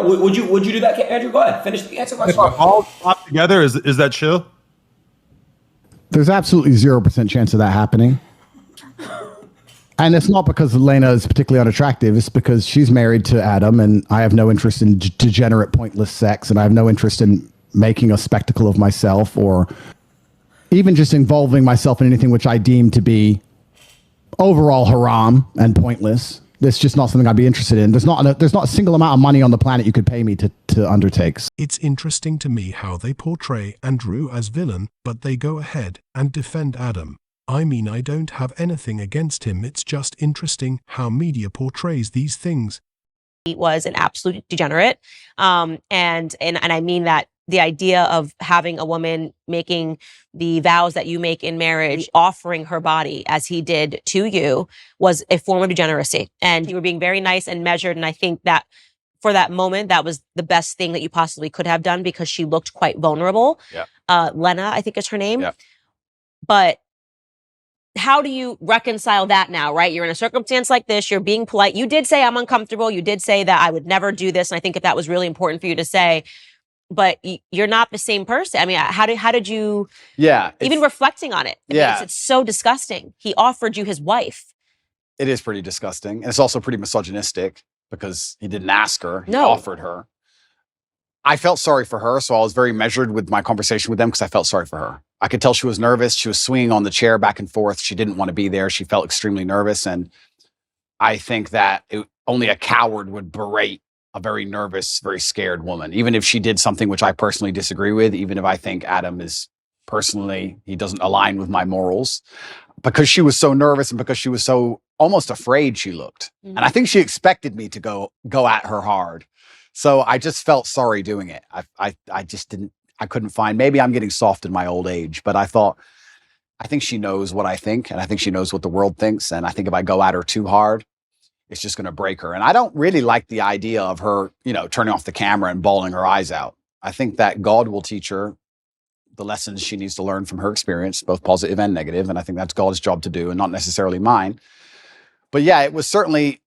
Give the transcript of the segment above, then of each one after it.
Would you do that, Andrew? Go ahead, finish the answer question. All pop together, is that chill? There's absolutely 0% chance of that happening. And it's not because Lena is particularly unattractive. It's because she's married to Adam, and I have no interest in degenerate, pointless sex, and I have no interest in making a spectacle of myself or even just involving myself in anything which I deem to be overall haram and pointless. It's just not something I'd be interested in. There's not a single amount of money on the planet you could pay me to undertake. It's interesting to me how they portray Andrew as villain, but they go ahead and defend Adam. I mean, I don't have anything against him. It's just interesting how media portrays these things. He was an absolute degenerate. And I mean that the idea of having a woman making the vows that you make in marriage, offering her body as he did to you, was a form of degeneracy. And you were being very nice and measured. And I think that for that moment, that was the best thing that you possibly could have done because she looked quite vulnerable. Yeah. Lena, I think is her name. Yeah. But how do you reconcile that now, right? You're in a circumstance like this. You're being polite. You did say, I'm uncomfortable. You did say that I would never do this. And I think that was really important for you to say. But you're not the same person. I mean, how did you? Yeah. Even reflecting on it. It's so disgusting. He offered you his wife. It is pretty disgusting. And it's also pretty misogynistic because he didn't ask her. He offered her. I felt sorry for her. So I was very measured with my conversation with them because I felt sorry for her. I could tell she was nervous. She was swinging on the chair back and forth. She didn't want to be there. She felt extremely nervous. And I think that only a coward would berate a very nervous, very scared woman, even if she did something which I personally disagree with, even if I think Adam is personally, he doesn't align with my morals, because she was so nervous and because she was so almost afraid she looked. Mm-hmm. And I think she expected me to go at her hard. So I just felt sorry doing it. I just didn't, I couldn't find, maybe I'm getting soft in my old age, but I think she knows what I think, and I think she knows what the world thinks. And I think if I go at her too hard, it's just going to break her. And I don't really like the idea of her, turning off the camera and bawling her eyes out. I think that God will teach her the lessons she needs to learn from her experience, both positive and negative. And I think that's God's job to do and not necessarily mine. But yeah, it was certainly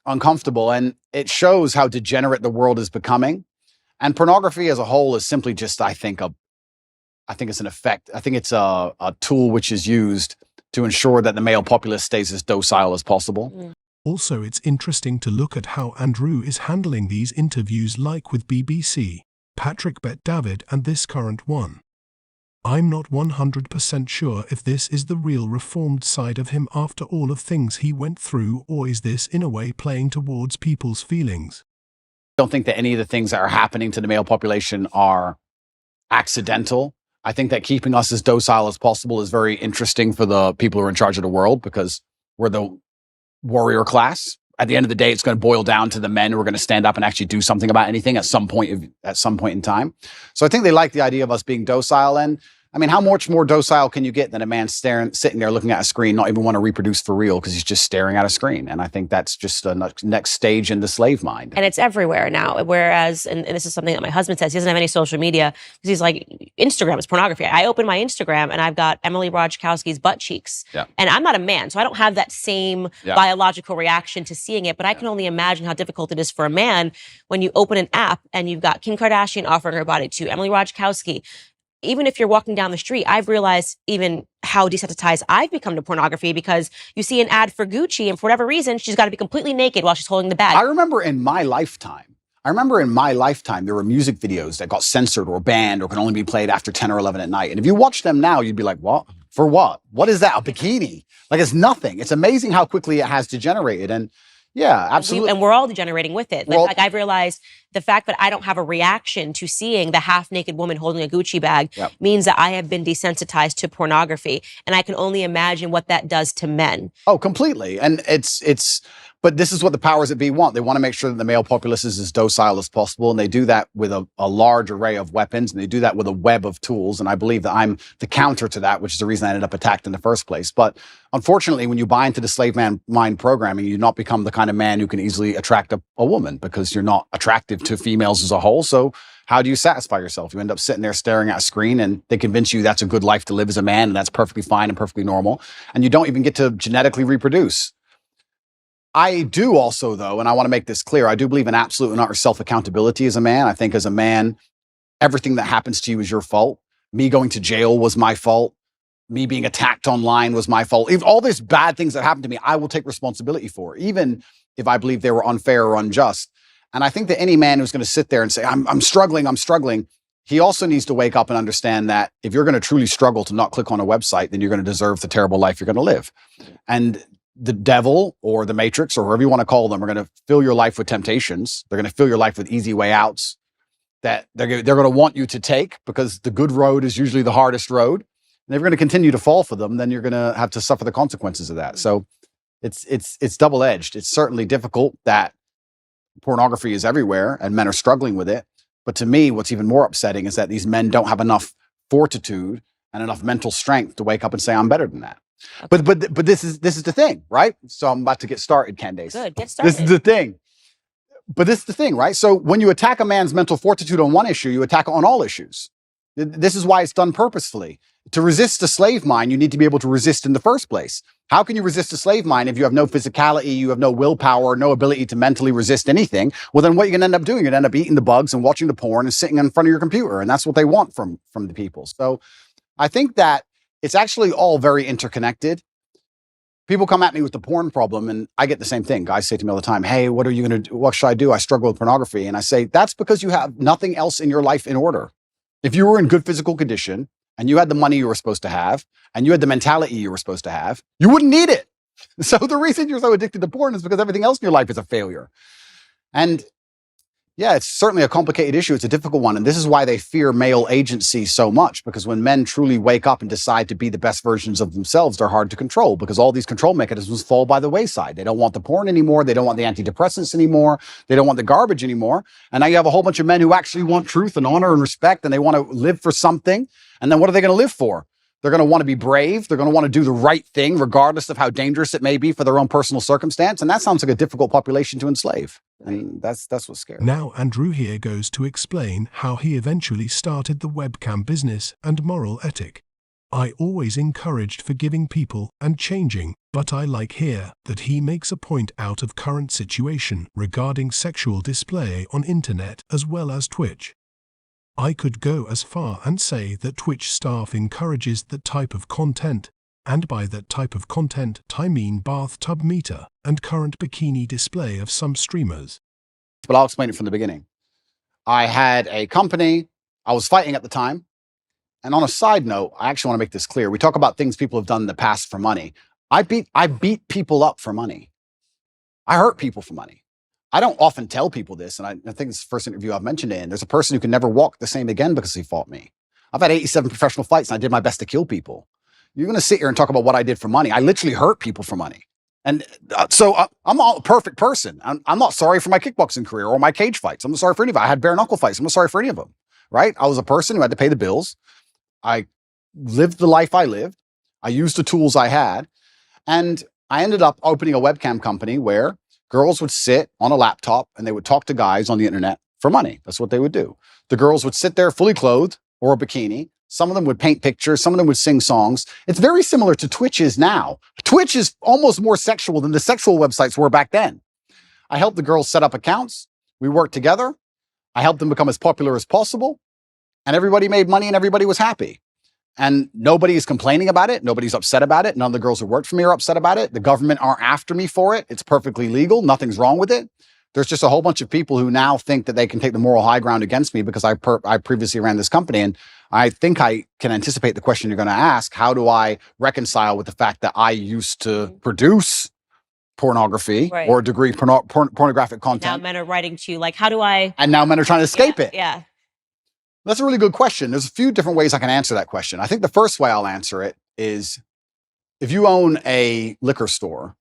uncomfortable, and it shows how degenerate the world is becoming. And pornography as a whole is simply just, I think it's an effect. I think it's a tool which is used to ensure that the male populace stays as docile as possible. Mm. Also, it's interesting to look at how Andrew is handling these interviews, like with BBC, Patrick Bet-David, and this current one. I'm not 100% sure if this is the real reformed side of him after all of things he went through, or is this in a way playing towards people's feelings. I don't think that any of the things that are happening to the male population are accidental. I think that keeping us as docile as possible is very interesting for the people who are in charge of the world, because we're the warrior class. At the end of the day, it's going to boil down to the men who are going to stand up and actually do something about anything at some point in time. So I think they like the idea of us being docile. And I mean, how much more docile can you get than a man sitting there looking at a screen, not even want to reproduce for real because he's just staring at a screen? And I think that's just a next stage in the slave mind. And it's everywhere now. Whereas, and this is something that my husband says, he doesn't have any social media because he's like, Instagram is pornography. I open my Instagram and I've got Emily Ratajkowski's butt cheeks. Yeah. And I'm not a man, so I don't have that same biological reaction to seeing it. But I can only imagine how difficult it is for a man when you open an app and you've got Kim Kardashian offering her body to Emily Ratajkowski. Even if you're walking down the street, I've realized even how desensitized I've become to pornography, because you see an ad for Gucci and for whatever reason, she's got to be completely naked while she's holding the bag. I remember in my lifetime, there were music videos that got censored or banned or can only be played after 10 or 11 at night. And if you watch them now, you'd be like, what? For what? What is that? A bikini? Like, it's nothing. It's amazing how quickly it has degenerated. And yeah, absolutely. And we're all degenerating with it. Like I've realized the fact that I don't have a reaction to seeing the half-naked woman holding a Gucci bag means that I have been desensitized to pornography. And I can only imagine what that does to men. Oh, completely. And but this is what the powers that be want. They want to make sure that the male populace is as docile as possible. And they do that with a large array of weapons. And they do that with a web of tools. And I believe that I'm the counter to that, which is the reason I ended up attacked in the first place. But unfortunately, when you buy into the slave mind programming, you not become the kind of man who can easily attract a woman, because you're not attractive to females as a whole. So how do you satisfy yourself? You end up sitting there staring at a screen, and they convince you that's a good life to live as a man, and that's perfectly fine and perfectly normal. And you don't even get to genetically reproduce. I do also, though, and I want to make this clear, I do believe in absolute and utter self-accountability as a man. I think as a man, everything that happens to you is your fault. Me going to jail was my fault. Me being attacked online was my fault. If all these bad things that happened to me, I will take responsibility for, even if I believe they were unfair or unjust. And I think that any man who's going to sit there and say, I'm struggling, he also needs to wake up and understand that if you're going to truly struggle to not click on a website, then you're going to deserve the terrible life you're going to live. And the devil or the matrix or whoever you want to call them are going to fill your life with temptations. They're going to fill your life with easy way outs that they're going to want you to take, because the good road is usually the hardest road. And if you're going to continue to fall for them, then you're going to have to suffer the consequences of that. So it's double-edged. It's certainly difficult that pornography is everywhere and men are struggling with it. But to me, what's even more upsetting is that these men don't have enough fortitude and enough mental strength to wake up and say, I'm better than that. Okay. But this is the thing, right? So I'm about to get started, Candace. Good, get started. This is the thing. But this is the thing, right? So when you attack a man's mental fortitude on one issue, you attack it on all issues. This is why it's done purposefully. To resist a slave mind, you need to be able to resist in the first place. How can you resist a slave mind if you have no physicality, you have no willpower, no ability to mentally resist anything? Well, then what you're going to end up doing, you're going to end up eating the bugs and watching the porn and sitting in front of your computer. And that's what they want from the people. So I think that it's actually all very interconnected. People come at me with the porn problem and I get the same thing. Guys say to me all the time, hey, what are you going to do? What should I do? I struggle with pornography. And I say, that's because you have nothing else in your life in order. If you were in good physical condition and you had the money you were supposed to have and you had the mentality you were supposed to have, you wouldn't need it. So the reason you're so addicted to porn is because everything else in your life is a failure. And yeah, it's certainly a complicated issue. It's a difficult one. And this is why they fear male agency so much, because when men truly wake up and decide to be the best versions of themselves, they're hard to control because all these control mechanisms fall by the wayside. They don't want the porn anymore. They don't want the antidepressants anymore. They don't want the garbage anymore. And now you have a whole bunch of men who actually want truth and honor and respect, and they want to live for something. And then what are they going to live for? They're going to want to be brave. They're going to want to do the right thing, regardless of how dangerous it may be for their own personal circumstance. And that sounds like a difficult population to enslave. And that's what's scary. Now Andrew here goes to explain how he eventually started the webcam business and moral ethic. I always encouraged forgiving people and changing, but I like here that he makes a point out of current situation regarding sexual display on internet as well as Twitch. I could go as far and say that Twitch staff encourages that type of content, and by that type of content I mean bathtub meter and current bikini display of some streamers. But I'll explain it from the beginning. I had a company, I was fighting at the time, and on a side note, I actually want to make this clear. We talk about things people have done in the past for money. I beat people up for money. I hurt people for money. I don't often tell people this, and I think it's the first interview I've mentioned it in. There's a person who can never walk the same again because he fought me. I've had 87 professional fights, and I did my best to kill people. You're going to sit here and talk about what I did for money. I literally hurt people for money. And so I'm not a perfect person. I'm not sorry for my kickboxing career or my cage fights. I'm not sorry for any of it. I had bare knuckle fights. I'm not sorry for any of them, right? I was a person who had to pay the bills. I lived the life I lived. I used the tools I had. And I ended up opening a webcam company where girls would sit on a laptop and they would talk to guys on the internet for money. That's what they would do. The girls would sit there fully clothed or a bikini. Some of them would paint pictures. Some of them would sing songs. It's very similar to Twitch is now. Twitch is almost more sexual than the sexual websites were back then. I helped the girls set up accounts. We worked together. I helped them become as popular as possible. And everybody made money and everybody was happy. And nobody is complaining about it. Nobody's upset about it. None of the girls who worked for me are upset about it. The government aren't after me for it. It's perfectly legal. Nothing's wrong with it. There's just a whole bunch of people who now think that they can take the moral high ground against me because I previously ran this company. And I think I can anticipate the question you're going to ask. How do I reconcile with the fact that I used to produce pornography or degree pornographic content? And now men are writing to you like, how do I? And now men are trying to escape it. Yeah. That's a really good question. There's a few different ways I can answer that question. I think the first way I'll answer it is if you own a liquor store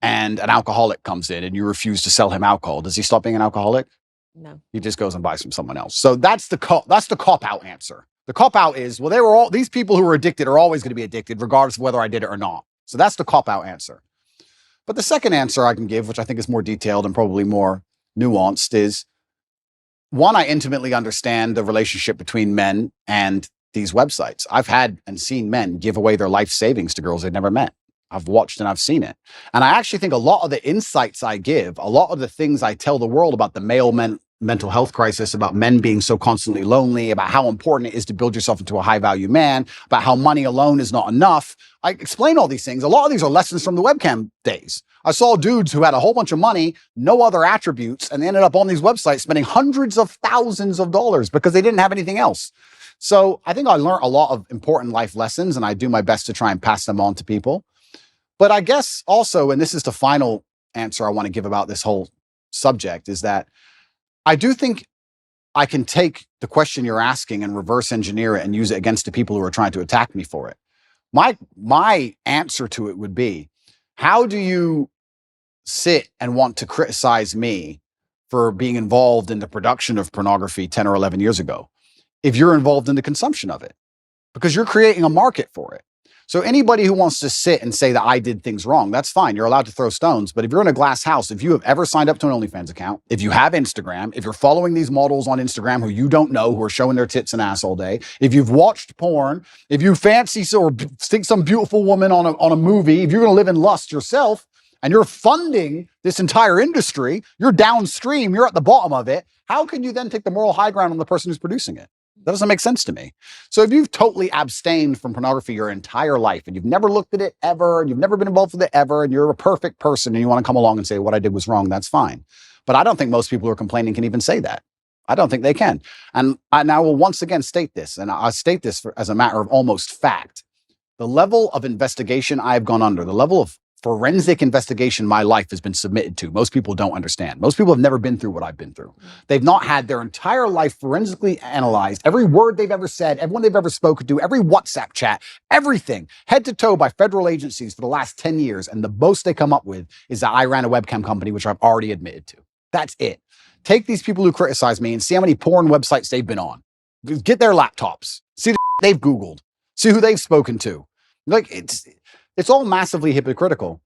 and an alcoholic comes in and you refuse to sell him alcohol, does he stop being an alcoholic? No. He just goes and buys from someone else. So that's the cop-out answer. The cop-out is, well, these people who are addicted are always going to be addicted regardless of whether I did it or not. So that's the cop-out answer. But the second answer I can give, which I think is more detailed and probably more nuanced, is one, I intimately understand the relationship between men and these websites. I've had and seen men give away their life savings to girls they'd never met. I've watched and I've seen it. And I actually think a lot of the insights I give, a lot of the things I tell the world about the mental health crisis, about men being so constantly lonely, about how important it is to build yourself into a high value man, about how money alone is not enough. I explain all these things. A lot of these are lessons from the webcam days. I saw dudes who had a whole bunch of money, no other attributes, and they ended up on these websites spending hundreds of thousands of dollars because they didn't have anything else. So I think I learned a lot of important life lessons, and I do my best to try and pass them on to people. But I guess also, and this is the final answer I want to give about this whole subject, is that I do think I can take the question you're asking and reverse engineer it and use it against the people who are trying to attack me for it. My answer to it would be, how do you sit and want to criticize me for being involved in the production of pornography 10 or 11 years ago if you're involved in the consumption of it? Because you're creating a market for it. So anybody who wants to sit and say that I did things wrong, that's fine. You're allowed to throw stones. But if you're in a glass house, if you have ever signed up to an OnlyFans account, if you have Instagram, if you're following these models on Instagram who you don't know, who are showing their tits and ass all day, if you've watched porn, if you fancy or think some beautiful woman on a movie, if you're going to live in lust yourself and you're funding this entire industry, you're downstream, you're at the bottom of it, how can you then take the moral high ground on the person who's producing it? That doesn't make sense to me. So if you've totally abstained from pornography your entire life and you've never looked at it ever, and you've never been involved with it ever, and you're a perfect person and you want to come along and say what I did was wrong, that's fine. But I don't think most people who are complaining can even say that. I don't think they can. And I will once again state this, and I state this as a matter of almost fact. The level of investigation I've gone under, the level of forensic investigation my life has been submitted to, most people don't understand. Most people have never been through what I've been through. They've not had their entire life forensically analyzed, every word they've ever said, everyone they've ever spoken to, every WhatsApp chat, everything, head to toe by federal agencies for the last 10 years. And the most they come up with is that I ran a webcam company, which I've already admitted to. That's it. Take these people who criticize me and see how many porn websites they've been on. Get their laptops, see the they've Googled, see who they've spoken to. Like, it's all massively hypocritical.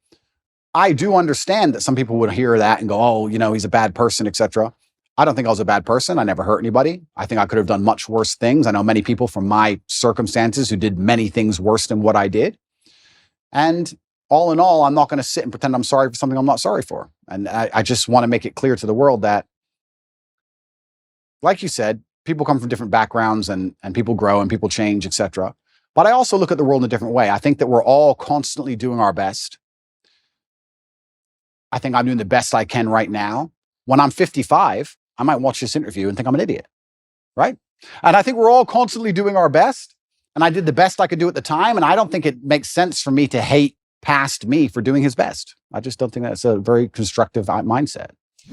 I do understand that some people would hear that and go, oh, you know, he's a bad person, etc. I don't think I was a bad person. I never hurt anybody. I think I could have done much worse things. I know many people from my circumstances who did many things worse than what I did. And all in all, I'm not going to sit and pretend I'm sorry for something I'm not sorry for. And I just want to make it clear to the world that, like you said, people come from different backgrounds and people grow and people change, etc. But I also look at the world in a different way. I think that we're all constantly doing our best. I think I'm doing the best I can right now. When I'm 55, I might watch this interview and think I'm an idiot, right? And I think we're all constantly doing our best. And I did the best I could do at the time. And I don't think it makes sense for me to hate past me for doing his best. I just don't think that's a very constructive mindset.